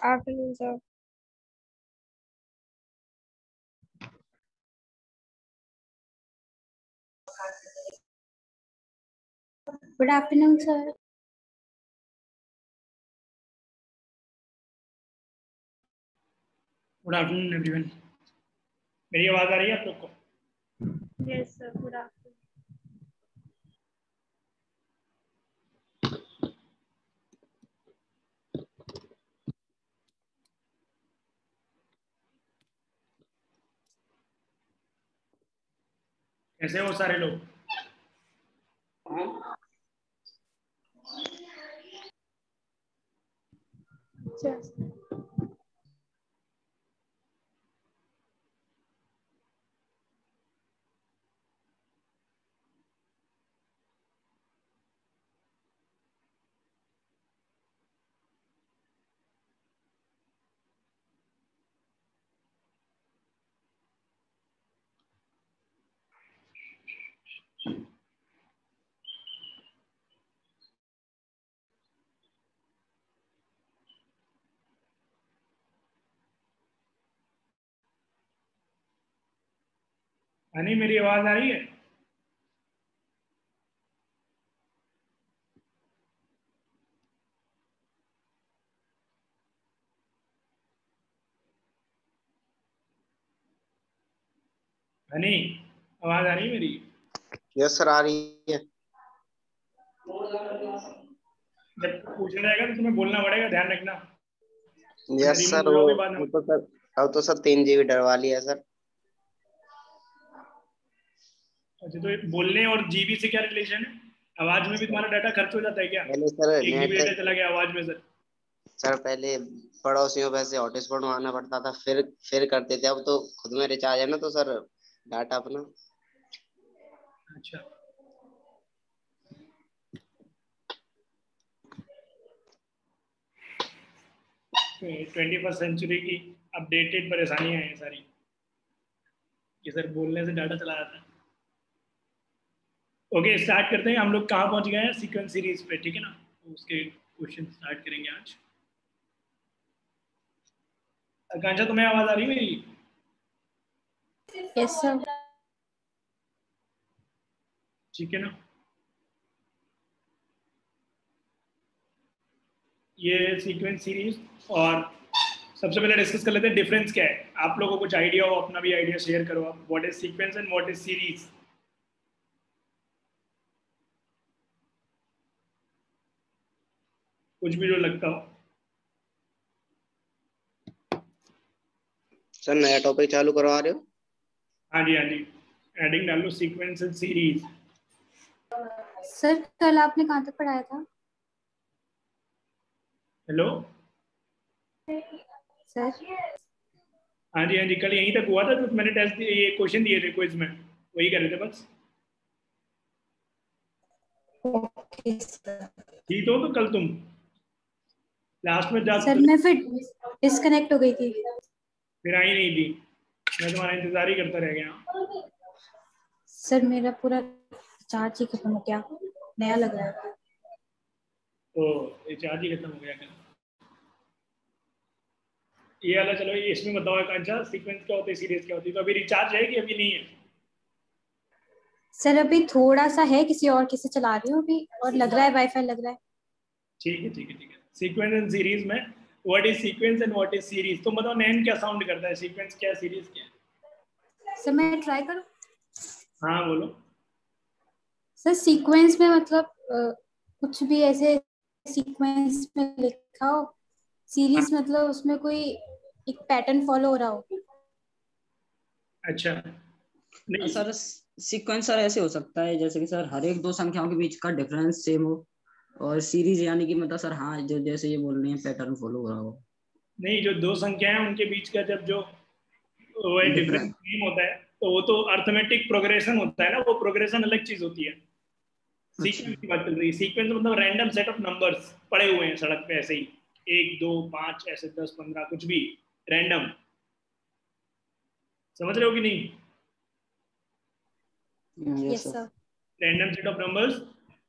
Afternoon, sir. Good afternoon, sir. Good afternoon everyone. मेरी आवाज आ रही है आप लोग को? Yes, sir. Good afternoon. कैसे हो सारे लोग? Yes. हनी, मेरी आवाज आ रही है? हनी, आवाज आ रही है मेरी? यस सर, आ रही है। जब पूछना रहेगा तो तुम्हें बोलना पड़ेगा, ध्यान रखना। यस सर, अब तो सर 3 GB डलवा लिया सर। अच्छा, तो बोलने और जीबी से क्या रिलेशन है? आवाज में भी तुम्हारा डाटा खर्च हो जाता है क्या? पहले सर 1 GB डाटा चला गया आवाज में सर। सर पहले पड़ोसियों पे से हॉटस्पॉट मंगाना पड़ता था, फिर करते थे। अब तो खुद में रिचार्ज है ना, तो सर डाटा अपना। अच्छा, तो 21st सेंचुरी की अपडेटेड परेशानियां हैं सारी, कि सर बोलने से डाटा चला जाता है। ओके, स्टार्ट करते हैं। हम लोग कहाँ पहुंच गए हैं सीक्वेंस सीरीज पे, ठीक है ना? तो उसके क्वेश्चन स्टार्ट करेंगे आज। आकांक्षा, तुम्हें आवाज आ रही है मेरी? Yes, sir. ठीक है ना? ये सीक्वेंस सीरीज, और सबसे पहले डिस्कस कर लेते हैं डिफरेंस क्या है। आप लोगों को कुछ आइडिया हो, अपना भी आइडिया शेयर करो आप। What is sequence and what is series? कुछ भी जो लगता हो। सर नया टॉपिक चालू करवा रहे हो? हाँ जी, हाँ जी, एडिंग डाल लो सीक्वेंस एंड सीरीज। सर, कल आपने कहाँ तक पढ़ाया था? हेलो सर, हाँ जी, हाँ जी, कल यहीं तक हुआ था। तो मैंने टेस्ट दिए, ये क्वेश्चन दिए थे क्विज में, वही कर रहे थे बस। Okay sir. ठीक हो तो कल तुम लास्ट में जा, सर, मैं फिर डिस्कनेक्ट हो गई थी। फिर आई नहीं थी। मैं तुम्हारा इंतजार ही करता रह गया। सर, मेरा पूरा चार्ज ही खत्म हो गया, नया लग रहा है। तो ये चार्ज ही खत्म हो गया क्या? ये वाला चलो, ये इसमें बताओ आकांक्षा, सीक्वेंस क्या होता है, सीरीज क्या होती है? तो अभी रिचार्ज है कि अभी नहीं है? सर, अभी थोड़ा सा है, किसी और की से चला रही हूँ अभी, और लग रहा है वाईफाई लग रहा है। ठीक है, ठीक है, ठीक है। सीक्वेंस एंड सीरीज में what is sequence and what is series? तुम बताओ, नैन क्या साउंड करता है? सीक्वेंस क्या, सीरीज क्या है? सर, मैं ट्राई करूँ? हाँ बोलो। सर, सीक्वेंस में मतलब कुछ भी ऐसे सीक्वेंस में लिखा हो। हाँ, सीरीज मतलब उसमें कोई एक पैटर्न फॉलो हो रहा हो। अच्छा, नहीं सर सीक्वेंस सर ऐसे हो सकता है जैसे कि सर हर एक दो संख्याओं के बीच का डिफरेंस सेम हो, और सीरीज यानी कि मतलब सर हाँ, जो जैसे ये बोल रहे हैं पैटर्न फॉलो हो रहा हो। नहीं, जो दो संख्याएं हैं उनके बीच का जब जो वो डिफरेंस डिफरेंस। नेम होता है, तो वो तो अर्थमेटिक प्रोग्रेशन होता है ना। वो प्रोग्रेशन अलग चीज होती है। अच्छा सीक्वेंस की बात चल रही है। सीक्वेंस मतलब रैंडम सेट ऑफ नंबर्स पड़े हुए हैं सड़क पे ऐसे ही, 1 2 5 ऐसे 10 15 कुछ भी रैंडम। समझ रहे हो कि नहीं? Yes yes sir. Sir. Random set of numbers,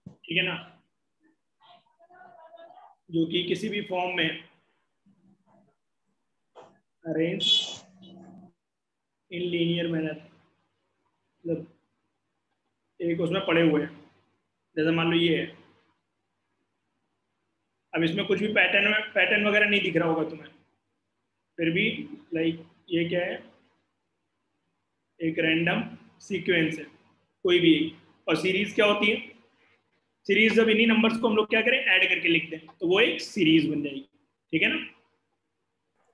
ठीक है ना, जो कि किसी भी फॉर्म में अरेंज इन लीनियर मैनर, मतलब एक उसमें पड़े हुए हैं, जैसे मान लो ये है। अब इसमें कुछ भी पैटर्न वगैरह नहीं दिख रहा होगा तुम्हें, फिर भी लाइक ये क्या है, एक रैंडम सीक्वेंस है कोई भी एक। और सीरीज क्या होती है, सीरीज जब इन्हीं नंबर्स को हम लोग क्या करें, ऐड करके लिख दें तो वो एक सीरीज बन जाएगी, ठीक है ना।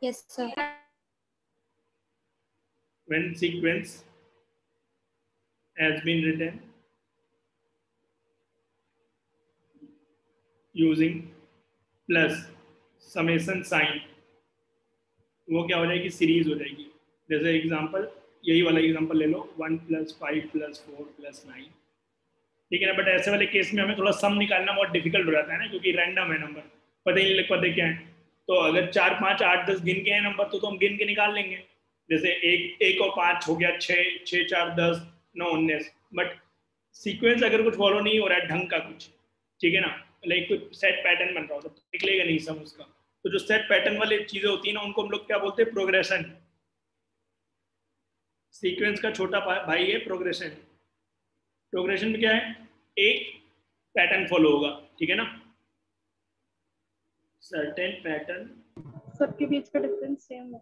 Yes sir. When sequence has been written using plus summation sign, वो क्या हो जाएगी, सीरीज हो जाएगी। जैसे एग्जांपल, यही वाला एग्जांपल ले लो, 1 + 5 + 4 + 9, ठीक है ना। बट ऐसे वाले केस में हमें थोड़ा सम निकालना बहुत डिफिकल्ट हो जाता है ना, क्योंकि रैंडम है नंबर, पता ही नहीं लग पाते क्या है। तो अगर 4 5 8 10 गिन के हैं नंबर तो हम गिन के निकाल लेंगे। जैसे 1 और 5 हो गया 6, 6 4 10 9 19। बट सीक्वेंस अगर कुछ फॉलो नहीं हो रहा है ढंग का कुछ, ठीक है ना, लाइक कुछ सेट पैटर्न बन रहा हो तो निकलेगा नहीं सम उसका। तो जो सेट पैटर्न वाली चीजें होती है ना, उनको हम लोग क्या बोलते हैं, प्रोग्रेशन। सीक्वेंस का छोटा भाई है प्रोग्रेशन। प्रोग्रेशन में क्या है, एक पैटर्न फॉलो होगा, ठीक है ना, सर्टेन पैटर्न। सबके बीच का डिफरेंस सेम है?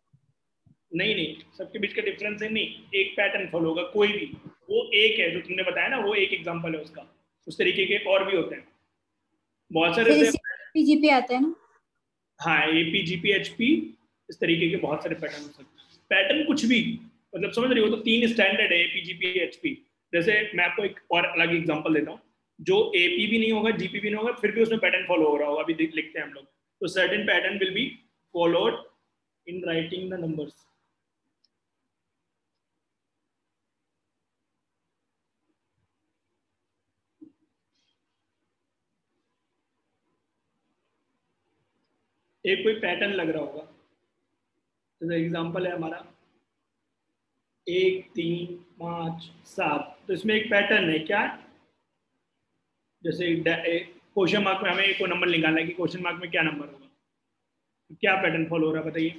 नहीं नहीं, सबके बीच का डिफरेंस है नहीं, एक पैटर्न फॉलो होगा कोई भी। वो एक है जो तुमने बताया ना, वो एक एग्जांपल है उसका। उस तरीके के और भी होते हैं बहुत सारे से। पीजीपी आता है ना। हाँ, एपी जीपी एचपी, इस तरीके के बहुत सारे पैटर्न हो सकते हैं। पैटर्न कुछ भी, मतलब समझ रही हो, तो 3 स्टैंडर्ड है, एपी जीपी एचपी। जैसे मैं आपको एक और अलग एग्जांपल देता हूँ, जो एपी भी नहीं होगा, जीपी भी नहीं होगा, फिर भी उसमें पैटर्न फॉलो हो रहा होगा, अभी लिखते हैं हम लोग। तो certain pattern will be followed in writing the numbers. एक कोई पैटर्न लग रहा होगा, जैसे एग्जांपल है हमारा 1 3 5 7, तो इसमें एक पैटर्न है क्या, जैसे क्वेश्चन मार्क में हमें एक नंबर निकालना है कि क्वेश्चन मार्क में क्या नंबर होगा, तो क्या पैटर्न फॉलो हो रहा है बताइए।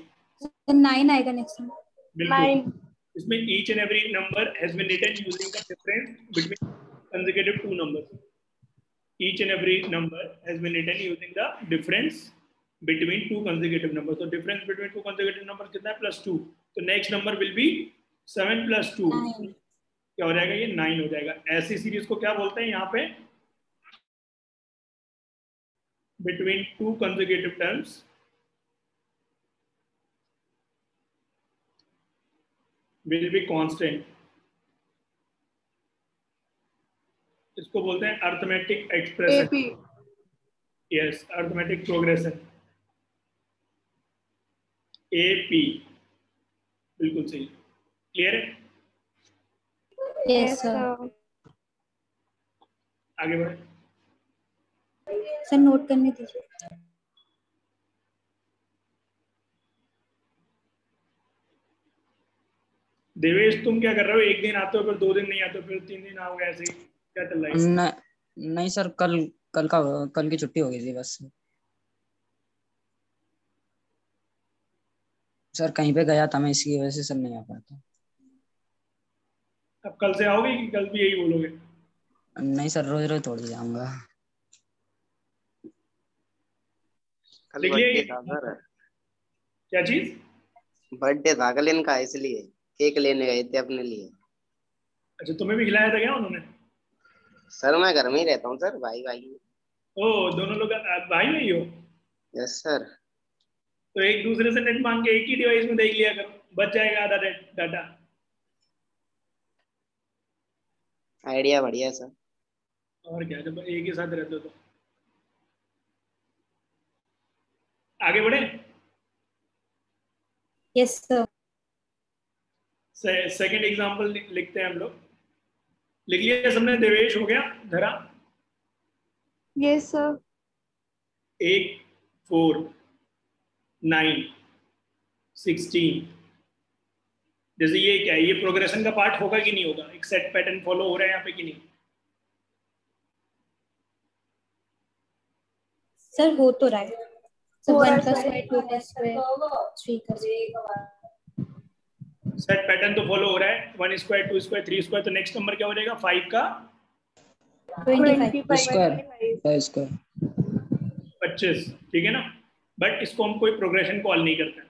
9 आएगा नेक्स्ट में। बिल्कुल। इसमें each and every number has been written using the difference between consecutive two numbers. Each and every number has been written using the difference between two consecutive numbers. So difference between two consecutive numbers कितना है, +2। तो next number will be 7 + 2, क्या हो जाएगा, ये 9 हो जाएगा। ऐसी सीरीज को क्या बोलते हैं यहाँ पे, between two consecutive terms will be constant। इसको बोलते हैं arithmetic expression. Yes, arithmetic progression, AP, बिल्कुल सही। क्लियर है? Yes sir. आगे बढ़े सर, नोट करने दीजिए। देवेश, तुम क्या कर रहे हो, एक दिन आते हो फिर 2 दिन नहीं आते हो, फिर 3 दिन आओगे, ऐसे ही क्या चल रहा है? नहीं सर, कल की छुट्टी हो गई थी बस। सर कहीं पे गया था मैं, इसकी वजह से सर नहीं आ पाया था। अब कल से आओगे कि कल भी यही बोलोगे? नहीं सर, रोज रोज थोड़ी जाऊंगा। कल बर्थडे था सर। क्या चीज? बर्थडे था कल इनका, इसलिए केक लेने गए थे अपने लिए। अच्छा, तुम्हें भी खिलाया था क्या उन्होंने? सर मैं घर में ही रहता हूँ सर, भाई भाई। ओ, दोनों लोग भाई नहीं हो? Yes sir. तो एक दूसरे से नेट मांग के एक ही डिवाइस में देख लिया करो, बच जाएगा आधा डाटा। आइडिया बढ़िया सर। और क्या, जब एक ही साथ रहते हो तो। आगे बढ़े। Yes sir. सेकंड एग्जांपल लिखते हैं हम लोग। लिख लिया सबने? देवेश हो गया, धरा? Yes sir. 8 4 9 16। जैसे ये क्या है, ये प्रोग्रेशन का पार्ट होगा कि नहीं होगा, एक सेट पैटर्न फॉलो हो रहा है यहाँ पे कि नहीं? सर हो तो रहा है। 1 + 2 + 3 का। सेट पैटर्न तो फॉलो हो रहा है, 1 स्क्वायर 2 स्क्वायर 3 स्क्वायर, तो नेक्स्ट नंबर क्या हो जाएगा 5 का 25 स्क्वायर 25, ठीक है ना। बट इसको हम कोई प्रोग्रेशन कॉल नहीं करते,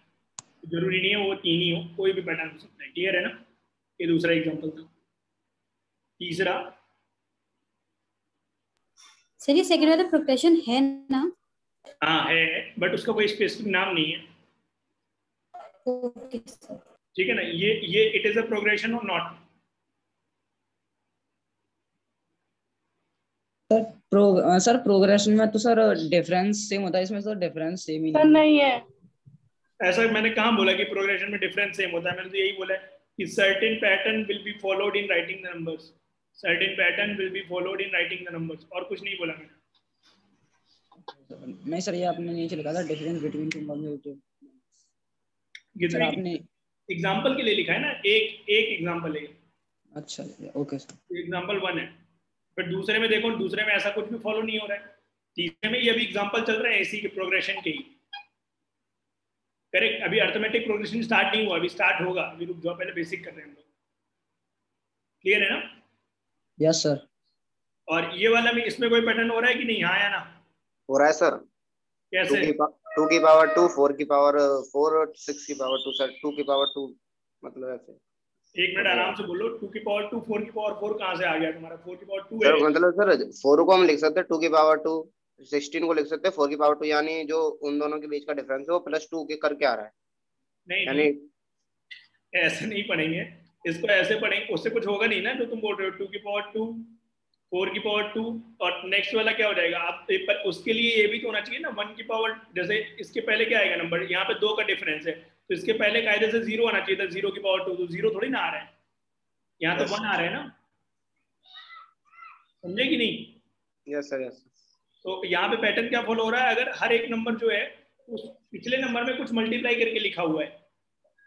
जरूरी नहीं है वो 3 ही हो, कोई भी पैटर्न हो सकता है, क्लियर है ना। ये दूसरा एग्जांपल था। तीसरा सर ये सेकंड वाला प्रोग्रेशन है ना? हाँ है, बट उसका कोई स्पेसिफिक नाम नहीं है, ओके सर। ठीक है ना। ये इट इज अ प्रोग्रेशन और नॉट। सर प्रोग्रेशन में तो सर डिफरेंस सेम होता है, इसमें सर डिफरेंस सेम ही सर नहीं है। ऐसा मैंने कहाँ बोला कि प्रोग्रेशन में डिफरेंस सेम होता है, मैंने तो यही बोला है कि certain pattern will be followed in writing the numbers, certain pattern will be followed in writing the numbers, और कुछ नहीं बोला मैंने। नहीं सर, ये आपने नीचे लिखा था difference between two combinative. Sir आपने एग्जांपल के लिए लिखा है ना, एक एग्जांपल है। अच्छा ओके सर, एग्जांपल 1 है, बट दूसरे में देखो, दूसरे में ऐसा कुछ भी फॉलो नहीं हो रहा है, तीसरे में ये अभी एग्जांपल चल रहा है इसी के प्रोग्रेशन के ही। करेक्ट, अभी अर्थमेटिक प्रोग्रेशन स्टार्ट नहीं हुआ, अभी स्टार्ट होगा, अभी रुक जाओ, पहले बेसिक कर रहे हैं हम लोग, क्लियर है ना। Yes sir. और ये वाला में इसमें कोई पैटर्न हो रहा है कि नहीं, हाँ या ना? हो रहा है सर। कैसे? 2 की पावर 2, 4 की पावर 4 और 6 की पावर 2 सर, 2 की पावर 2 मतलब ऐसे। एक मिनट आराम से बोलो, 2 की पावर 2, 4 की पावर 4 कहाँ से आ गया तुम्हारा? 4 की पावर 2 सर है। मतलब सर 4 को हम लिख सकते हैं 2 की पावर 2, 16 को लिख सकते हैं 4 की पावर 2, यानी जो उन दोनों के बीच का डिफरेंस है वो +2 के करके आ रहा है। नहीं यानी ऐसे नहीं पढ़ेंगे इसको, ऐसे पढ़ेंगे, उससे कुछ होगा नहीं ना जो तुम बोल रहे हो, 2 की पावर 2, 4 की पावर 2, और नेक्स्ट वाला क्या हो जाएगा आप, पर उसके लिए ये भी तो होना चाहिए ना 1 की पावर, जैसे इसके पहले क्या आएगा नंबर, यहाँ पे 2 का डिफरेंस है तो इसके पहले कायदे से 0 आना चाहिए था, 0 की पावर 2, तो 0 थोड़ी ना आ रहा है, यहाँ तो 1 आ रहा है ना, समझे कि नहीं? Yes sir yes. तो यहाँ पे पैटर्न क्या फॉलो हो रहा है, अगर हर एक नंबर जो है उस पिछले नंबर में कुछ मल्टीप्लाई करके लिखा हुआ है,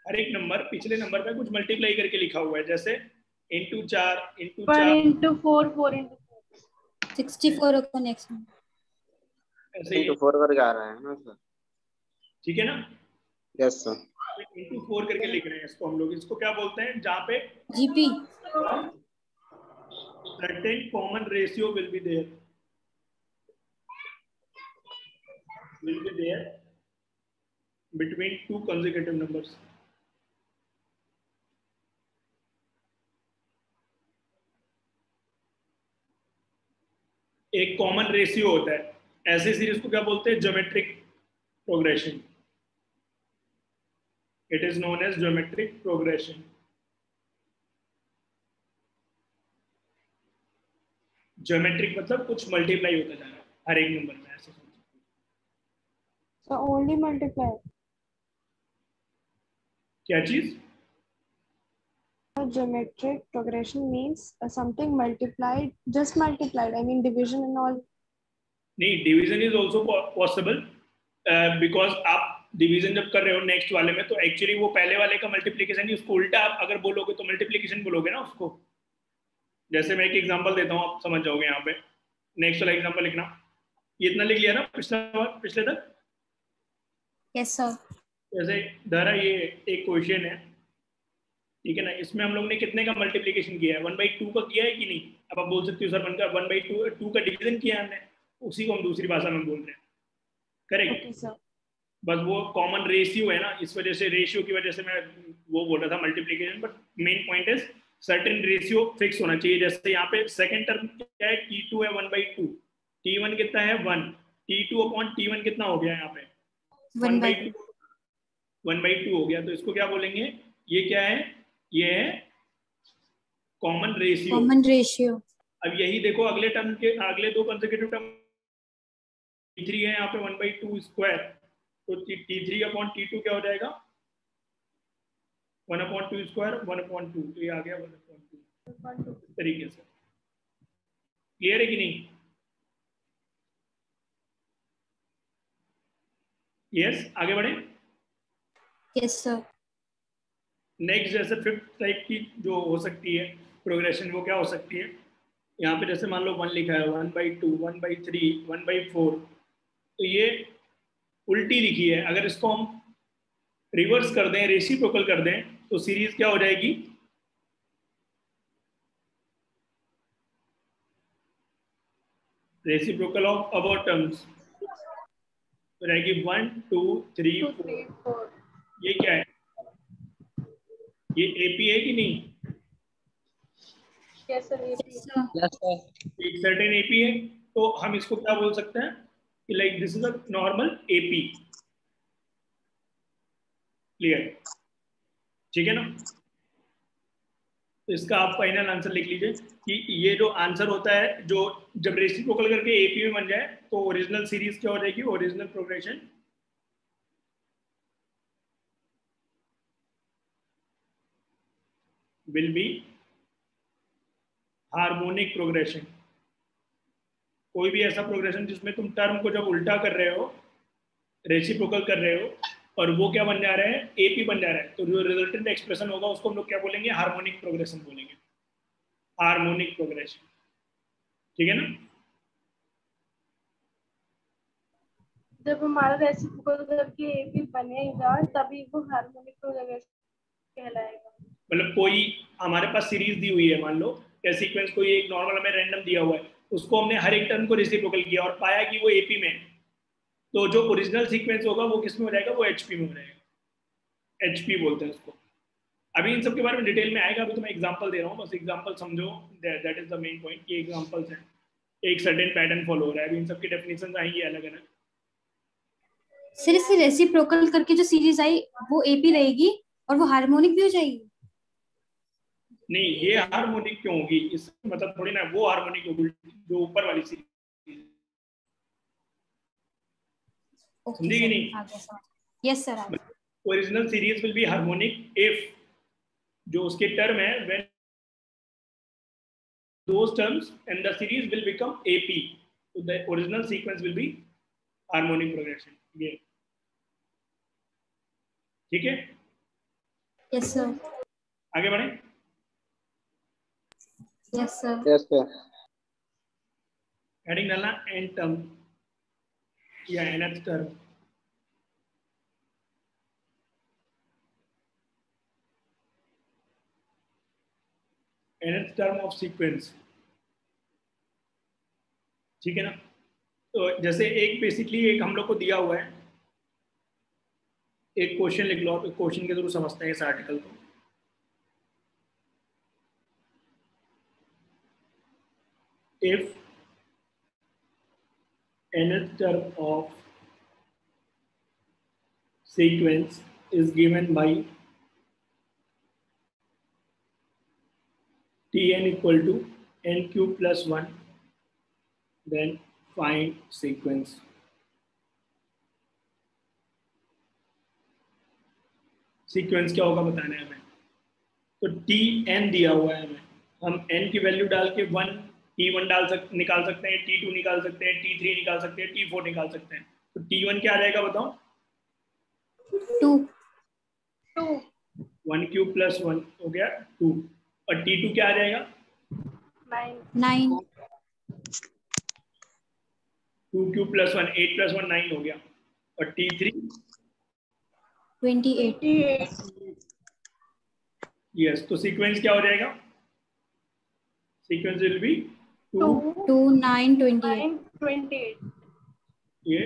हर एक नंबर पिछले नंबर में कुछ मल्टीप्लाई करके लिखा हुआ है, जैसे इंटू 4 इंटू 4 इंटू 4 4 इंटू 64 होगा नेक्स्ट में, ऐसे इंटू 4 करके आ रहा है ना सर, ठीक है ना। Yes sir. इंटू 4 करके लिख रहे हैं इसको हम लोग, इसको क्या बोलते हैं, जहाँ पे GP certain common ratio will be there between two consecutive numbers. एक कॉमन रेशियो होता है, ऐसे सीरीज को क्या बोलते हैं, geometric progression, it is known as geometric progression. Geometric मतलब कुछ मल्टीप्लाई होता जा रहा है हर एक नंबर में, ऐसे समझो। So only multiply. क्या चीज? Geometric progression means something multiplied, just multiplied. I mean division and all. नहीं, division is also possible, because आप डिवीजन जब कर रहे हो नेक्स्ट वाले में, तो एक्चुअली वो पहले वाले का मल्टीप्लीकेशन ही, उसको उल्टा आप अगर बोलोगे तो मल्टीप्लीकेशन बोलोगे ना उसको। जैसे मैं एक एग्जांपल देता हूँ, आप समझ जाओगे। यहाँ पे नेक्स्ट वाला एग्जांपल लिखना, ये इतना लिख लिया ना पिछले तक? Yes sir. जैसे धारा ये एक क्वेश्चन है, ठीक है ना, इसमें हम लोग ने कितने का मल्टीप्लीकेशन किया है, 1/2 का किया है कि नहीं? अब आप बोल सकते हो सर बनकर 1/2 का डिवीजन किया है हमने, उसी को हम दूसरी भाषा में बोल रहे हैं, करेक्ट। Okay, sir. बस वो कॉमन रेशियो है ना, इस वजह से, रेशियो की वजह से मैं वो बोल रहा था multiplication, but main point is certain ratio fix होना चाहिए। जैसे यहाँ पे सेकंड टर्म क्या है, T2 है 1/2, T1 कितना है 1, T2 अपॉन T1 कितना हो गया यहाँ पे 1/2 हो गया, तो इसको क्या बोलेंगे, ये क्या है, ये है कॉमन रेशियो। Common ratio. अब यही देखो अगले टर्म के अगले दो कंसेक्यूटिव टर्म, T3 है यहाँ पे 1/2 स्क्वायर, तो T3 अपॉन T2 क्या हो जाएगा 1/2 स्क्वायर 1/2, तो ये आ गया 1/2 इस तरीके से। क्लियर है कि नहीं? यस, आगे बढ़े। Yes sir. नेक्स्ट जैसे फिफ्थ टाइप की जो हो सकती है प्रोग्रेशन, वो क्या हो सकती है, यहाँ पे जैसे मान लो 1 लिखा है, 1/2 1/3 1/4, तो ये उल्टी लिखी है। अगर इसको हम रिवर्स कर दें, रेसिप्रोकल कर दें, तो सीरीज क्या हो जाएगी, रेसिप्रोकल ऑफ अबाउट टर्म्स तो रहेगी 1 2 3 2 4। 3 4 ये क्या है, ये एपी है कि नहीं, yes sir AP Yes, sir. Yes sir. एक सर्टेन एपी है, तो हम इसको क्या बोल सकते हैं कि like this is a normal AP. Clear, ठीक है ना। तो इसका आप फाइनल आंसर लिख लीजिए कि ये जो आंसर होता है, जो जब रेसिप्रोकल करके एपी में बन जाए तो ओरिजिनल सीरीज क्या हो जाएगी, original progression will be harmonic progression. कोई भी ऐसा प्रोग्रेशन जिसमें तुम टर्म को जब उल्टा कर रहे हो, रेसिप्रोकल कर रहे हो, और वो क्या बन जा रहा है, एपी बन जा रहा है, तो जो रिजल्टेंट एक्सप्रेशन होगा उसको हम लोग क्या बोलेंगे, हार्मोनिक प्रोग्रेशन बोलेंगे, हार्मोनिक प्रोग्रेशन। ठीक है ना। जब हमारा रेसिप्रोकल करके AP बनेगा तभी वो हार्मोनिक प्रोग्रेशन कहलाएगा। मतलब कोई हमारे पास सीरीज दी हुई है, मान लो या सीक्वेंस कोई एक नॉर्मल हमें रैंडम दिया हुआ है, उसको हमने हर एक टर्म को रेसिप्रोकल किया और पाया कि वो एपी में है, तो जो ओरिजिनल सीक्वेंस होगा वो किस में हो जाएगा, वो एचपी में हो जाएगा, एचपी बोलते हैं उसको। अभी इन सब के बारे में डिटेल में आएगा, अभी तो मैं एग्जांपल दे रहा हूँ, बस एग्जांपल समझो, that is the main point. ये एग्जांपल्स हैं, एक सर्टेन पैटर्न फॉलो हो रहा है, अभी इन सब की डेफिनेशन आएंगी अलग अलग। सर इससे रेसिप्रोकल करके जो सीरीज आई वो एपी रहेगी और वो हार्मोनिक भी हो जाएगी। नहीं, ये हार्मोनिक क्यों होगी, इस मतलब थोड़ी ना वो हार्मोनिक होगी जो ऊपर वाली सीरीज, समझी कि नहीं। Yes sir. Original series will be harmonic if जो उसके टर्म है, when those terms and the series will become AP, so the original sequence will be harmonic progression। ये ठीक है। Yes sir. आगे बढ़े। Yes sir. Yes sir. Heading डालना n term या nth term. nth term of sequence, ठीक है ना। तो जैसे एक बेसिकली एक हम लोग को दिया हुआ है, एक क्वेश्चन लिख लो, आप क्वेश्चन के थ्रू समझते हैं इस आर्टिकल को। If nth term of sequence is given by Tn equal to n cube plus 1, then find sequence। Sequence क्या होगा बताना है हमें। तो Tn दिया हुआ है हमें, हम n की वैल्यू डाल के T1 निकाल सकते हैं, T2 निकाल सकते हैं, T3 निकाल सकते हैं, T4 निकाल सकते हैं। तो T1 क्या आ जाएगा बताओ, 2 1 क्यूब प्लस 1 हो गया 2, और T2 क्या आ जाएगा 9 2 क्यूब प्लस 1 8 प्लस 1 9 हो गया, और T3 28 यस। तो सीक्वेंस क्या हो जाएगा, सीक्वेंस विल बी 2 2 9 28। 28। ये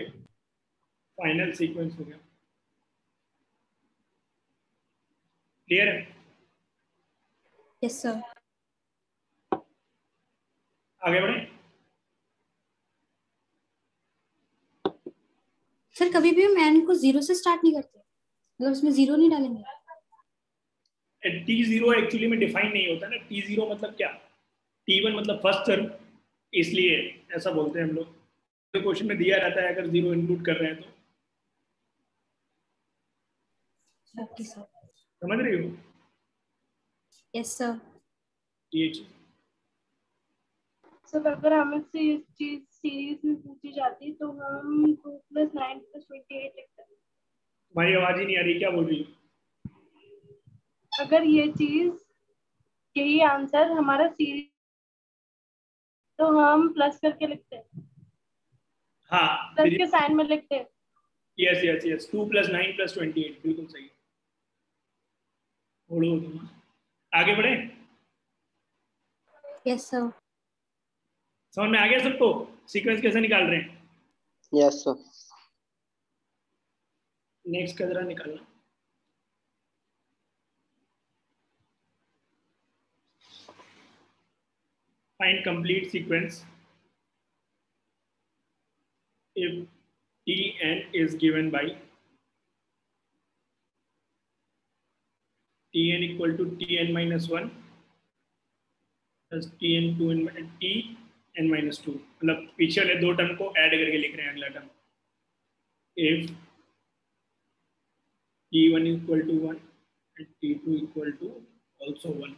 फाइनल सीक्वेंस हो गया। क्लियर है। Yes sir. आगे बढ़े। सर कभी भी हम n को 0 से स्टार्ट नहीं करते, मतलब उसमें 0 नहीं डालेंगे। T0 एक्चुअली में डिफाइन नहीं होता ना, T0 मतलब क्या, T1 मतलब फर्स्ट टर्म, इसलिए ऐसा बोलते हैं हम लोग। तो क्वेश्चन में दिया रहता है अगर 0 इंक्लूड कर रहे हैं तो। Okay sir. समझ रही हो। Yes sir. ये चीज सर अगर हमें चीज सीरीज में पूछी जाती तो हम 2 + 9 + 28 लिखते हैं। तुम्हारी आवाज ही नहीं आ रही, क्या बोल रही हो। अगर ये चीज यही आंसर हमारा सीरीज तो हम प्लस करके लिखते हैं, हाँ प्लस के साइन में लिखते हैं। यस यस यस 2 + 9 + 28 बिल्कुल सही। छोड़ो तुम, आगे बढ़े। Yes sir. समझ में आ गया सबको सीक्वेंस कैसे निकाल रहे हैं? Yes sir. नेक्स्ट का जरा निकालना। Find complete sequence if Tn is given by Tn equal to Tn minus 1 plus Tn minus 2, मतलब पीछे वाले दो टर्म को ऐड करके लिख रहे हैं अगला term. if T1 equal to 1 and T2 equal to also 1,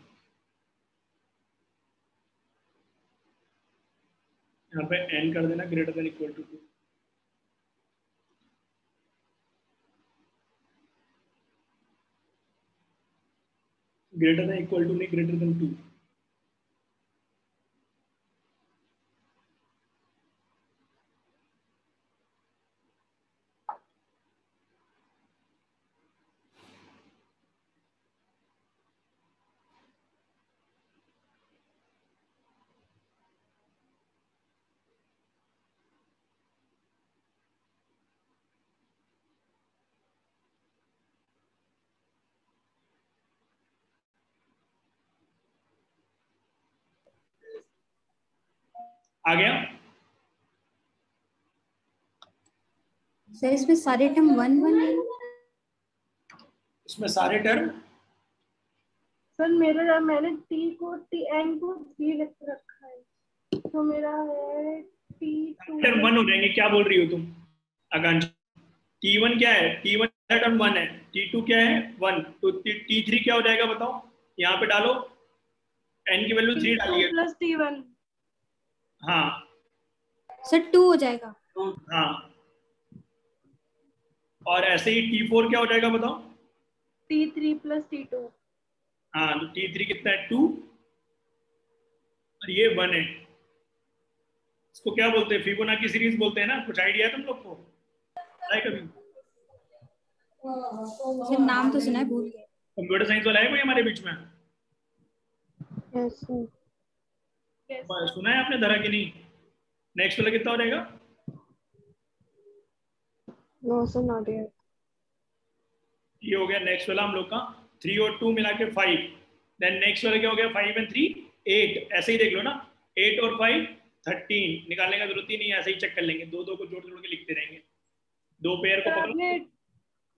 यहाँ पे n कर देना greater than equal to 2। Greater than equal to नहीं, ग्रेटर देन 2। आ गया? सर इसमें सारे टर्म 1 1 है। इसमें सारे टर्म सर मेरा मैंने टी को एन को 3 लिख रखा है, तो मेरा है T2 टर्म 1 हो जाएंगे। क्या बोल रही हो तुम आकांक्षा? T1 क्या है? T1 टर्म 1 है, T2 क्या है? 1, तो T3 क्या हो जाएगा बताओ? यहाँ पे डालो, n की वैल्यू 3 डालिए। Plus T1। हाँ सर 2 हो जाएगा। हाँ, और ऐसे ही T4 क्या हो जाएगा बताओ? T3 plus T2। हाँ, तो T3 कितना है? 2, और ये 1 है। इसको क्या बोलते हैं? फिबोनाची सीरीज बोलते हैं ना। कुछ आइडिया है तुम लोग को? है कभी? सर नाम तो सुना है, भूल गए। कंप्यूटर साइंस वाला है कोई हमारे बीच में? Yes sir. सुना है आपने धरा कि नहीं? नेक्स्ट वाला कितना हो जाएगा? No sir, not yet. ये हो गया नेक्स्ट वाला हम लोग का। 3 और 2 मिला के 5। देन नेक्स्ट वाला क्या हो गया? 5 and 3 8। ऐसे ही देख लो ना, 8 और 5 13। निकालने का जरूरत ही नहीं है, ऐसे ही चेक कर लेंगे। दो दो को जोड़ जोड़ के लिखते रहेंगे। दो पेयर को पकड़ो।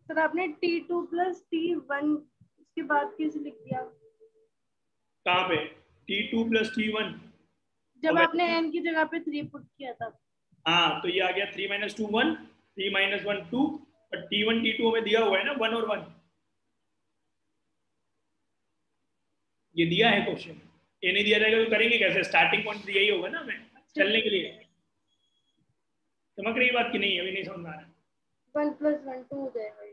सर आपने T2 प्लस T1 इसके बाद कैसे लिख दिया? कहाँ पे? T2 प्लस T1 जब आपने n की जगह पे 3 पुट किया था। हाँ, तो ये आ गया 3 minus 2 1, 3 minus 1 2, और T1 T2 हमें दिया हुआ है ना 1 और 1। ये दिया है क्वेश्चन। ये नहीं दिया जाएगा तो करेंगे कैसे? स्टार्टिंग पॉइंट दिया ही होगा ना हमें चलने के लिए। समझ रही बात कि नहीं? अभी नहीं समझ आ रहा है। 1 प्लस 1 2 हो जाएगा।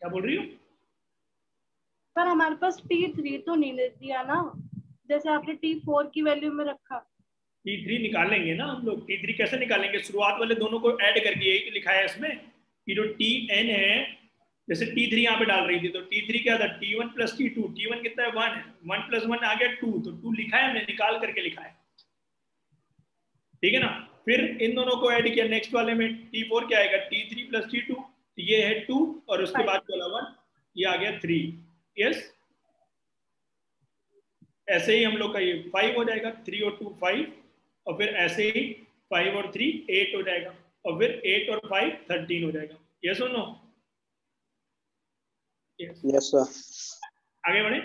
क्या बोल रही हो? पर हमारे पास T3 तो नहीं दे दिया ना, जैसे आपने T4 की वैल्यू में रखा। T3 निकालेंगे ना हम लोग। T3 कैसे निकालेंगे? शुरुआत वाले दोनों को ऐड करके, यही तो लिखा है इसमें कि जो Tn है, जैसे T3 यहाँ पे डाल रही थी तो T3 क्या था? T1 plus T2। T1 कितना है? 1 है। 1 प्लस 1 आ गया 2, तो 2 लिखा है हमने, निकाल करके लिखा है। ठीक है ना? फिर इन दोनों को ऐड किया नेक्स्ट वाले में। T4 क्या आएगा? T3 प्लस T2, ये है 2, और उसके बाद वाला 1, ये आ गया 3। यस, ऐसे ही हम लोग का ये 5 हो जाएगा। 3 और 2 5, और फिर ऐसे ही 5 और 3 8 हो जाएगा, और फिर 8 और 5 13 हो जाएगा। यस और नो? Yes sir. आगे बढ़े।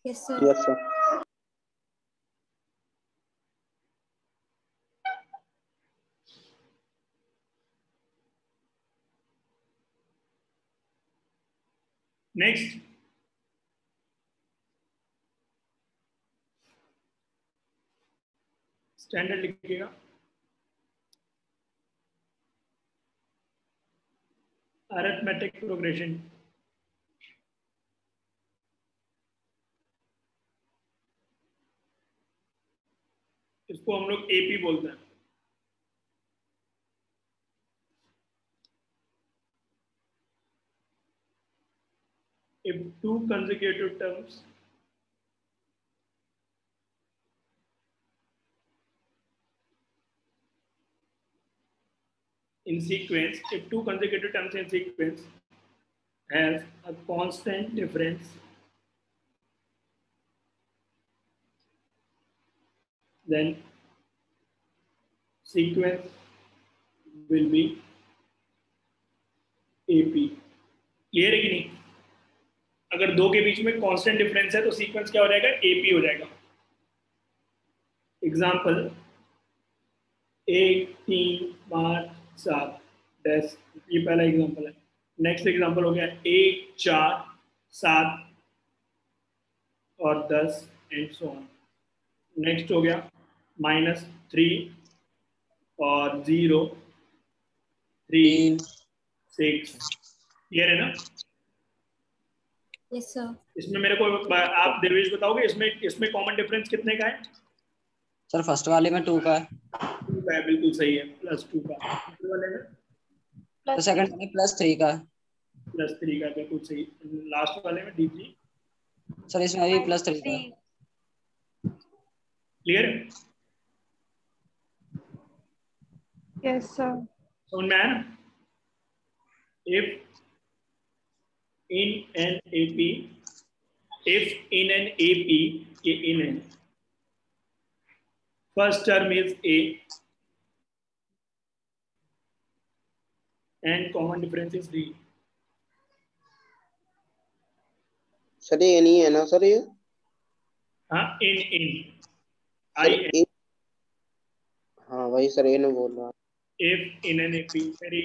Yes sir. Yes sir. Next, standard लिखिएगा। Arithmetic progression. इसको हम लोग एपी बोलते हैं। if two consecutive terms in sequence, if two consecutive terms in sequence has a constant difference, then sequence will be AP. Clear है कि नहीं? अगर दो के बीच में कांस्टेंट डिफरेंस है तो सीक्वेंस क्या हो जाएगा? AP हो जाएगा. एग्जाम्पल 1 3 5 7 10, ये पहला एग्जाम्पल है. नेक्स्ट एग्जाम्पल हो गया 1 4 7 और 10 एंड सो ऑन. नेक्स्ट हो गया -3 और 0 3 6. क्लियर है ना? Yes sir. इसमें मेरे को आप देवेश बताओगे इसमें कॉमन डिफरेंस कितने का है? सर फर्स्ट वाले में 2 का है. 2 का है, बिल्कुल सही है. +2 का. दूसरे वाले में तो सेकंड वाले +3 का है. +3 का, बिल्कुल सही. लास्ट वाले में D3. सर इसमें भी +3 का है. क्लियर है? Yes sir. समझ में आया ना? If in an AP, first term is A and common difference is D. Sir ये नहीं है ना सर ये? हाँ, in सर, हाँ वही सर, ये नहीं बोल रहा. If in an AP, मेरी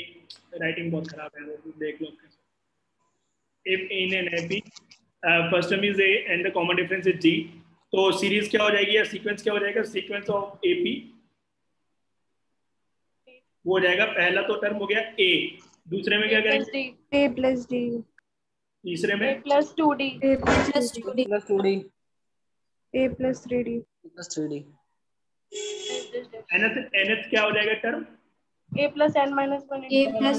राइटिंग बहुत खराब है, तो देख लो. If in an AP, first term is A and the common difference is D, तो सीरीज क्या हो जाएगी या सीक्वेंस क्या हो जाएगा? सीक्वेंस ऑफ AP वो हो जाएगा. पहला तो टर्म हो गया A, दूसरे में क्या करेंगे? A plus D. तीसरे में A plus 2D. A plus 2D. +2D. A plus 3D. +3D. nth क्या हो जाएगा term? A plus n minus 1 A into plus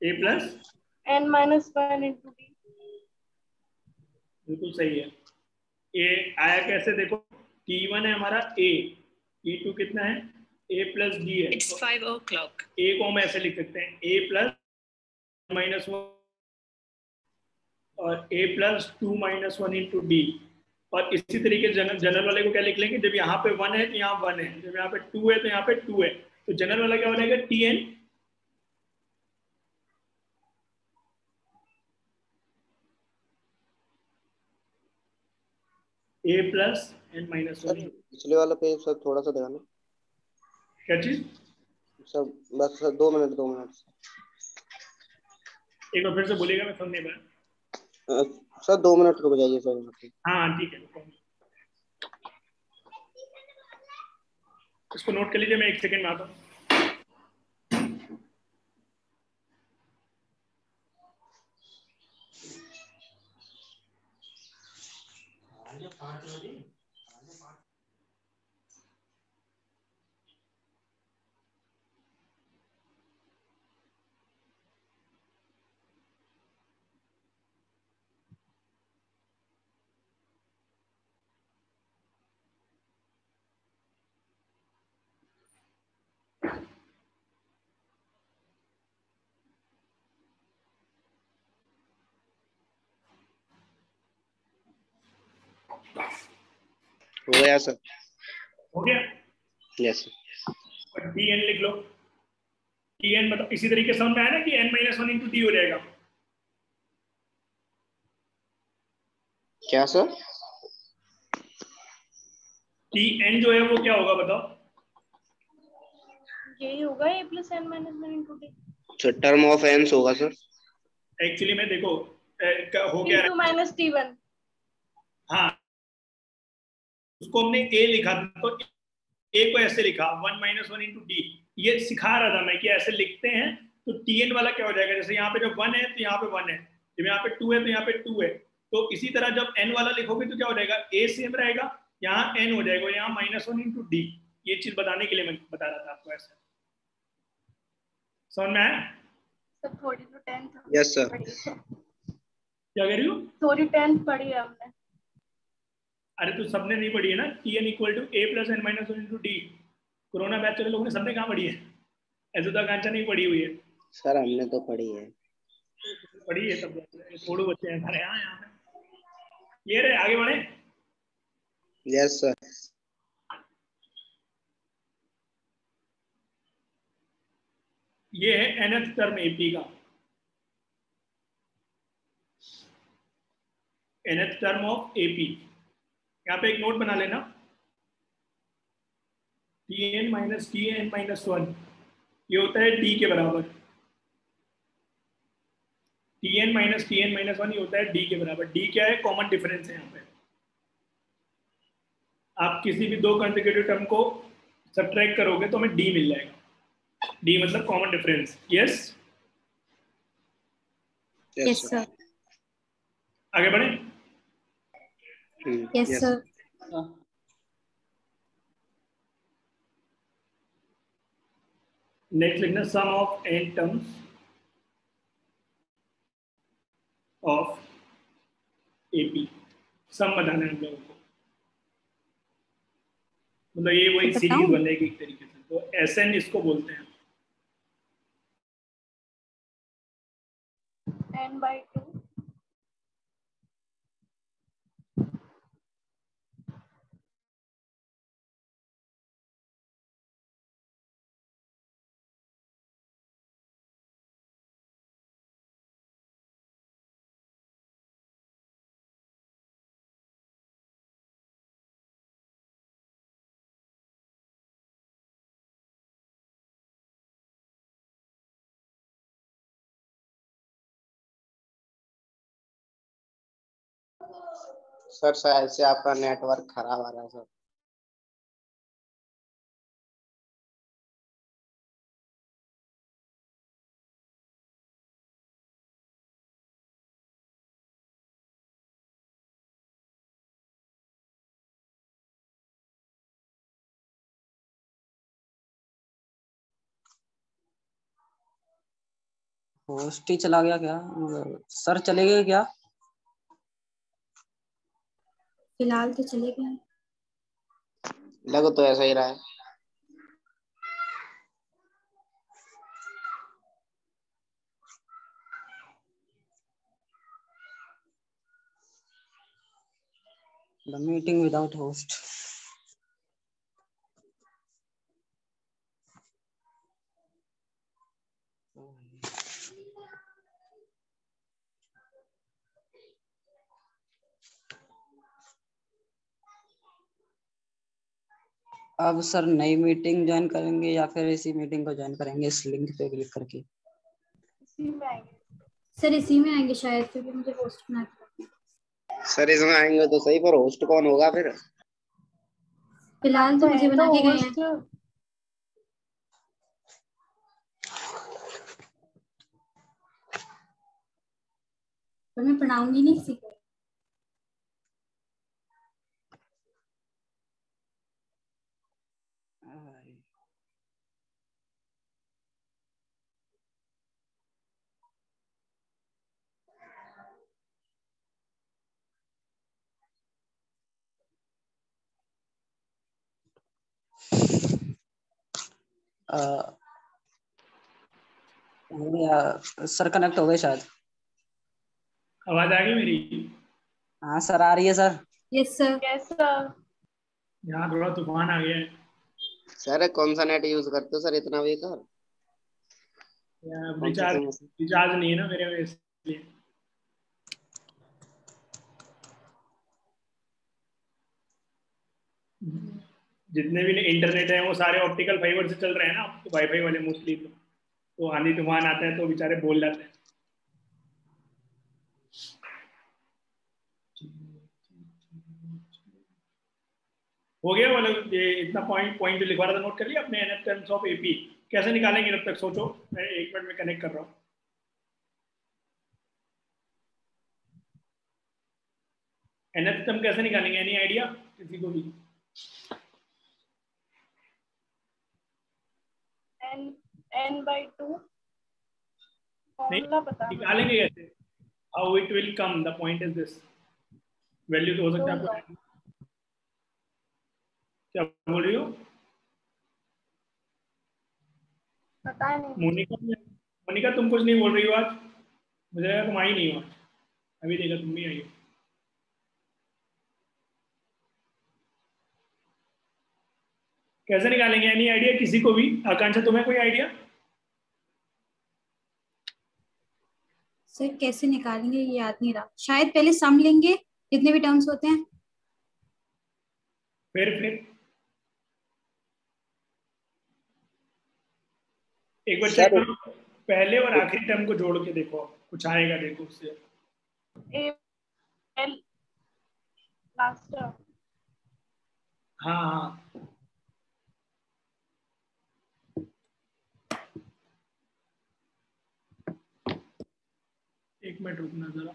A plus n minus 1 into D. बिल्कुल सही है. A आया कैसे? देखो T1 है हमारा A, T2 कितना है? A plus D है. It's 5 o'clock. A को हम ऐसे लिख सकते हैं A plus -1 और A plus 2 - 1 into D. और इसी तरीके जनरल वाले को क्या लिख लेंगे? जब यहाँ पे 1 है तो यहाँ 1 है, जब यहाँ पे 2 है तो यहाँ पे 2 है. तो जनरल वाला क्या हो जाएगा? Tn A plus n minus 1. पिछले वाला पेज सर थोड़ा सा दिखाना. क्या चीज? सर बस सर 2 मिनट. एक बार फिर से बोलिएगा, मैं समझ नहीं पाया. सर 2 मिनट रुक जाइए सर. हाँ ठीक है, इसको नोट कर लीजिए, मैं 1 सेकंड में आता हूँ. हो गया सर? हो गया. यस. और Tn लिख लो. Tn मतलब इसी तरीके से समझ में आया ना कि n - 1 into D हो जाएगा. क्या सर? Tn जो है वो क्या होगा बताओ? यही होगा A plus n minus 1 into D. Sir term of n's होगा सर. एक्चुअली में देखो हो गया T2 minus T1. हाँ, उसको हमने A लिखा था, तो A को ऐसे लिखा 1 - 1 into D. ये सिखा रहा था मैं कि ऐसे लिखते हैं. तो Tn वाला क्या हो जाएगा? जैसे यहाँ पे जब 1 है तो यहाँ पे 1 है, जब यहाँ पे 2 है तो यहाँ पे 2 है. तो इसी तरह जब n वाला लिखोगे तो क्या हो जाएगा? A सेम रहेगा, यहाँ n हो जाएगा, यहाँ -1 into D. ये चीज बताने के लिए मैं बता रहा था आपको. ऐसे समझ में आया? सब 40 to 10 था. Yes sir. क्या कह रही हो? सॉरी 10th पढ़ी है हमने। अरे तो सबने नहीं पढ़ी है ना, Tn equal to a plus n minus one into D. Corona batch वाले लोगों ने सबने कहाँ पढ़ी है? ऐसे तो आकांक्षा नहीं पढ़ी हुई है। सर हमने तो पढ़ी है। पढ़ी है सब, थोड़े बच्चे हैं हमारे यहाँ पे। ये रहे, आगे बढ़े। Yes sir. ये है nth टर्म एपी का, nth टर्म ऑफ एपी। यहाँ पे एक नोट बना लेना, Tn minus Tn minus one, ये होता है d के बराबर। Tn minus Tn minus one, ये होता है d के बराबर। d क्या है? कॉमन डिफरेंस है यहाँ पे। आप किसी भी दो कंसेक्यूटिव टर्म को सब्ट्रैक्ट करोगे तो हमें d मिल जाएगा। d मतलब common difference. Yes yes sir. आगे बढ़े। Yes sir. नेक्स्ट लिखना sum of n terms of AP. Sum बताना है हम लोगों को, मतलब ये वही सीरीज बनेगी एक तरीके से। तो Sn इसको बोलते हैं। n/2 सर शायद से आपका नेटवर्क खराब आ रहा है सर। होस्ट ही चला गया क्या? सर चले गए क्या? फिलहाल तो चले गए। लग तो ऐसा ही रहा है। The meeting without host. अब सर नई मीटिंग ज्वाइन करेंगे या फिर इसी मीटिंग को ज्वाइन करेंगे इस लिंक पे क्लिक करके? इसी में आएंगे सर इसी में आएंगे शायद, क्योंकि मुझे होस्ट बनाना है। सर इसमें आएंगे तो सही, पर होस्ट कौन होगा फिर? फिलहाल तो मुझे बना के गए हैं। होस्ट पर मैं पढ़ाऊंगी नहीं किसी को। सर कनेक्ट हो गए शायद। आवाज आ गई मेरी? हाँ सर आ रही है sir. Yes sir. Yes sir. यहाँ थोड़ा तूफान आ गया है। सर कौन सा नेट यूज करते हो सर इतना बेकार? रिचार्ज रिचार्ज नहीं है ना मेरे में, इसलिए। जितने भी इंटरनेट है वो सारे ऑप्टिकल फाइबर से चल रहे हैं ना, तो वाईफाई वाले मोस्टली। तो आंधी तूफान आते हैं तो बेचारे बोल जाते हैं। हो गया मतलब ये इतना पॉइंट जो लिखवा रहा था नोट कर लिया अपने nth टर्म्स ऑफ एपी। कैसे निकालेंगे जब तक सोचो, मैं 1 मिनट में कनेक्ट कर रहा हूँ। nth टर्म कैसे निकालेंगे? एनी आइडिया किसी को भी? n/2 नहीं, फॉर्मूला पता है। निकालेंगे कैसे? How it will come, the point is this, value तो हो सकता है आपको, क्या बोल रही हो पता नहीं। मोनिका? मोनिका तुम कुछ नहीं बोल रही हो आज, मुझे लगा तुम आई नहीं हो, अभी देखा तुम भी आई हो। कैसे निकालेंगे, एनी आइडिया किसी को भी? आकांक्षा तुम्हें कोई आइडिया? सर कैसे निकालेंगे ये याद नहीं रहा, शायद पहले सम लेंगे जितने भी टर्म्स होते हैं। फिर एक बार चेक करो, पहले और आखिरी टर्म को जोड़ के देखो, कुछ आएगा देखो उससे। एल लास्ट हाँ हाँ, एक मिनट रुकना जरा।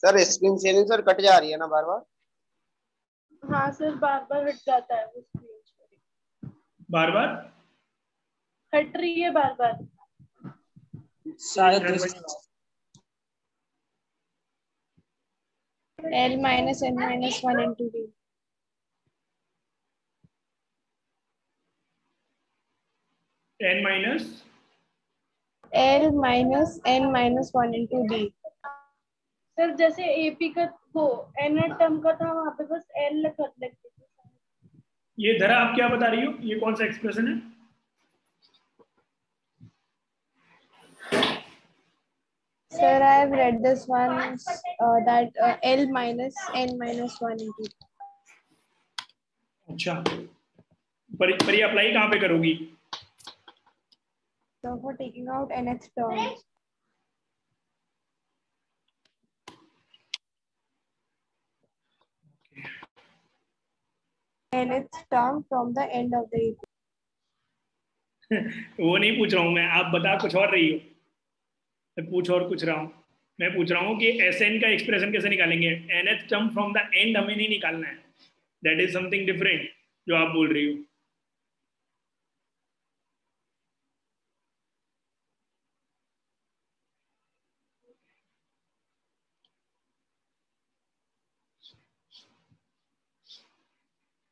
Sir screen sharing sir cut जा रही है ना बार बार? हाँ सर, बार बार हट जाता है वो स्क्रीन, बार बार हट रही है बार बार। शायद L minus n minus 1 into d. n minus L minus n minus 1 into d. Sir जैसे AP का वो n टर्म का था, वहाँ पे बस L कर लेते थे। ये धरा आप क्या बता रही हो, ये कौन सा एक्सप्रेशन है? Sir, I have read this one that L minus n minus 1 into d. अच्छा, पर ये अप्लाई कहाँ पे करोगी? So for taking out nth term. Nth term from the end of the AP. वो नहीं पूछ रहा हूँ मैं, आप बता कुछ और रही हो, मैं पूछ और कुछ रहा हूँ। मैं पूछ रहा हूँ कि Sn का एक्सप्रेशन कैसे निकालेंगे? nth term from the end हमें नहीं निकालना है, दैट इज समथिंग डिफरेंट जो आप बोल रही हो।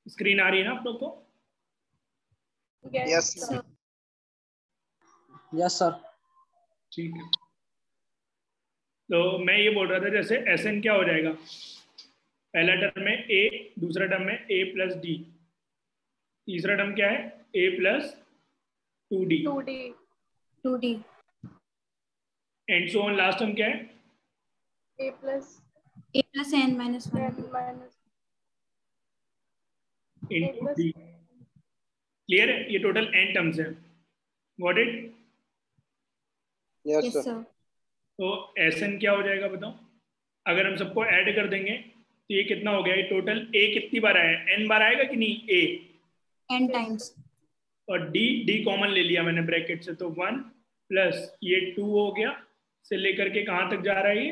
स्क्रीन आ रही है ना आप लोग को? Yes sir yes sir. ठीक है, तो मैं ये बोल रहा था जैसे Sn क्या हो जाएगा, पहला टर्म में a, दूसरा टर्म में a प्लस डी, तीसरा टर्म क्या है a plus 2d 2d and so on, last term क्या है A plus a plus n minus 1 n minus into D. Clear है? ये टोटल n टर्म्स है, got it? Yes yes sir. sir तो Sn क्या हो जाएगा बताओ, अगर हम सबको ऐड कर देंगे तो ये कितना हो गया, ये टोटल a कितनी बार आया, n बार आएगा कि नहीं a, n times और d कॉमन ले लिया मैंने ब्रैकेट से, तो 1 प्लस ये 2 हो गया, से लेकर के कहाँ तक जा रहा है ये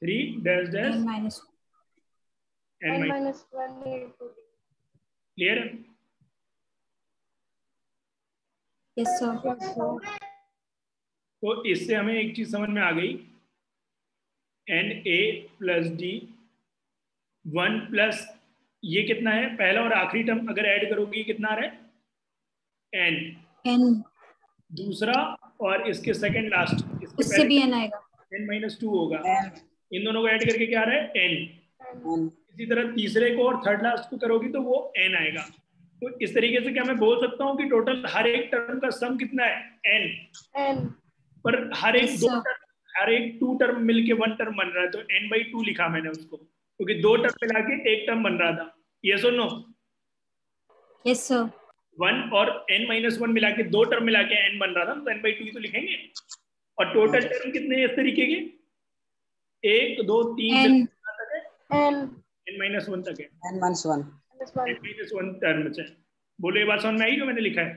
3 dash dash n minus n minus. minus 1 into d. Clear है? yes sir Yes, sir. तो इससे हमें एक चीज समझ में आ गई, n a plus d 1 plus ये कितना है, पहला और आखिरी टर्म अगर ऐड करोगी कितना आ रहा है n, n दूसरा और इसके सेकंड लास्ट, इसके उससे भी पहले n आएगा n माइनस 2 होगा, इन दोनों को ऐड करके क्या आ रहा है n, इसी तरह तीसरे को और थर्ड लास्ट को करोगी तो वो n आएगा। तो इस तरीके से क्या मैं बोल सकता हूँ कि टोटल हर एक टर्म का सम कितना है n, n पर हर एक Yes, दो sir. टर्म, हर एक 2 टर्म मिलके 1 टर्म बन रहा है, तो n/2 लिखा मैंने उसको, क्योंकि 2 टर्म मिला के एक टर्म बन रहा था। यस और नो? yes sir 1 और n-1 मिला के 2 टर्म मिला के n बन रहा था, तो n/2 तो लिखेंगे। और टोटल टर्म कितने हैं इस तरीके के, 1 2 3 n n n-1 तक है, n minus 1। n-1 टर्म है। बोलो ये बात समझ में आई जो मैंने लिखा है?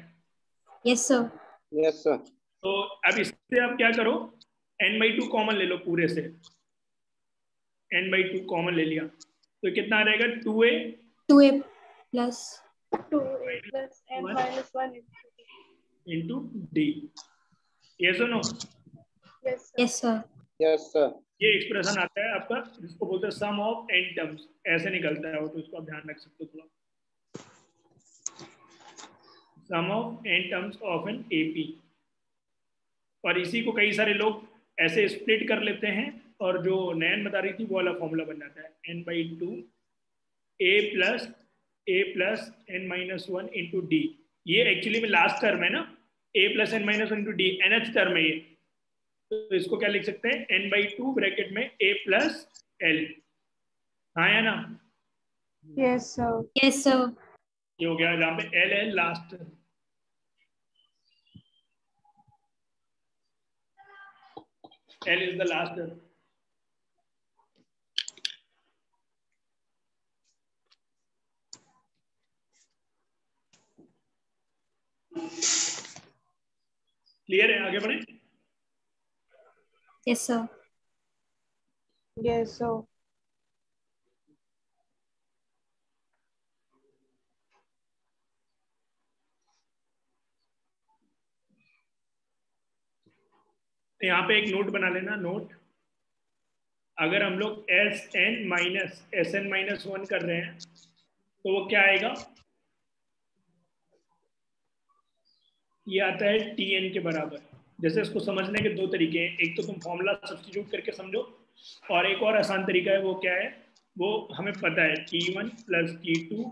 yes sir yes sir. तो अब इससे आप क्या करो, n/2 कॉमन ले लो पूरे से, n/2 कॉमन ले लिया तो कितना आ रहेगा 2a 2a plus 2a plus n minus 1 into d. Into d. Yes और no? Yes sir. Yes sir. ये एक्सप्रेशन आता है आपका, जिसको बोलते हैं सम ऑफ n टर्म्स, ऐसे निकलता है वो, तो इसको आप ध्यान रख सकते हो थोड़ा। Sum of n terms of n AP, और इसी को कई सारे लोग ऐसे स्प्लिट कर लेते हैं, और जो नैन बता रही थी वो वाला फॉर्मूला बन जाता है n/2 a plus n-1 into D. ये एक्चुअली में लास्ट टर्म है ना, a plus n-1 into D nth term है ये, तो इसको क्या लिख सकते हैं, n/2 ब्रैकेट में a प्लस l। हाँ या ना? Yes sir. Yes sir. ये हो गया, जहाँ पे l है last, l is the last term. Clear है? आगे बढ़े। Yes sir. Yes sir. तो यहाँ पे एक नोट बना लेना, नोट, अगर हम लोग Sn माइनस Sn-1 कर रहे हैं तो वो क्या आएगा, ये आता है Tn के बराबर। जैसे इसको समझने के दो तरीके हैं, एक तो तुम फॉर्मूला सब्स्टिट्यूट करके समझो, और एक और आसान तरीका है, वो क्या है, वो हमें पता है T1 plus T2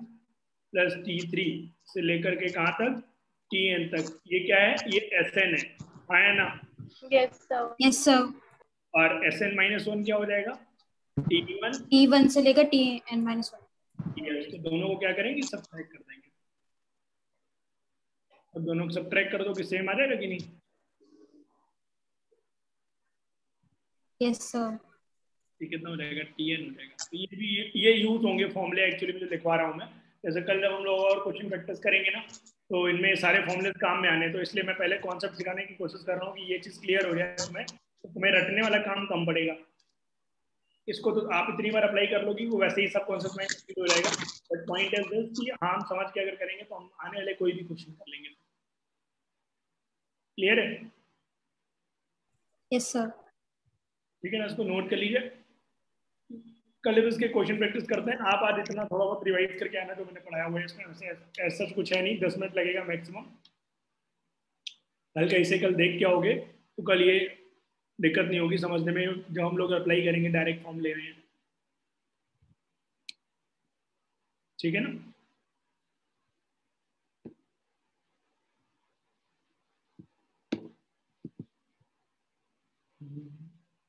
plus T3 से लेकर के कहाँ तक, Tn तक, ये क्या है, ये Sn है, हाँ या ना? Yes sir. Yes sir. और Sn-1 क्या हो जाएगा, T1 T1 से लेकर Tn-1। तो दोनों को क्या करेंगे, सब्ट्रैक्ट कर देंगे। अब दोनों को सब्ट्रैक्ट कर दो कि सेम आ जाएगा कि नहीं? Yes sir. ये कितना हो जाएगा, Tn हो जाएगा। तो ये भी ये यूज होंगे फॉर्मूले एक्चुअली में जो लिखवा रहा हूँ मैं। जैसे कल जब हम लोग और क्वेश्चन प्रैक्टिस करेंगे ना, तो इनमें सारे फॉर्मूले काम में आने, तो इसलिए मैं पहले कॉन्सेप्ट सिखाने की कोशिश कर रहा हूँ कि ये चीज क्लियर हो जाए तुम्हें, तो तुम्हें रटने वाला काम कम पड़ेगा। इसको तो आप इतनी बार अप्लाई कर लोगी, वो वैसे ही सब कॉन्सेप्ट में हो जाएगा। बट पॉइंट इज दिस कि हाँ, हम समझ के अगर करेंगे तो हम आने वाले कोई भी क्वेश्चन कर लेंगे। क्लियर है? Yes sir. ठीक है ना, इसको नोट कर लीजिए। कल इसके क्वेश्चन प्रैक्टिस करते हैं। आप आज इतना थोड़ा बहुत रिवाइज करके आना जो मैंने पढ़ाया हुआ है, इसमें ऐसा कुछ है नहीं, 10 मिनट लगेगा मैक्सिमम। कल कैसे कल देख के आओगे तो कल ये दिक्कत नहीं होगी समझने में, जब हम लोग अप्लाई करेंगे डायरेक्ट फॉर्म ले रहे हैं। ठीक है ना?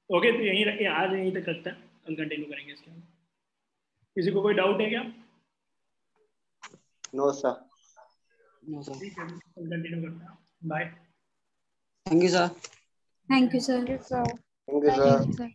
ओके, तो यहीं आज यहीं तक रखते हैं, कल कंटिन्यू करेंगे इसके। किसी को कोई डाउट है क्या? No sir. ठीक है, कल कंटिन्यू करते हैं। Bye. Thank you sir. Thank you sir. Yes sir. Thank you sir.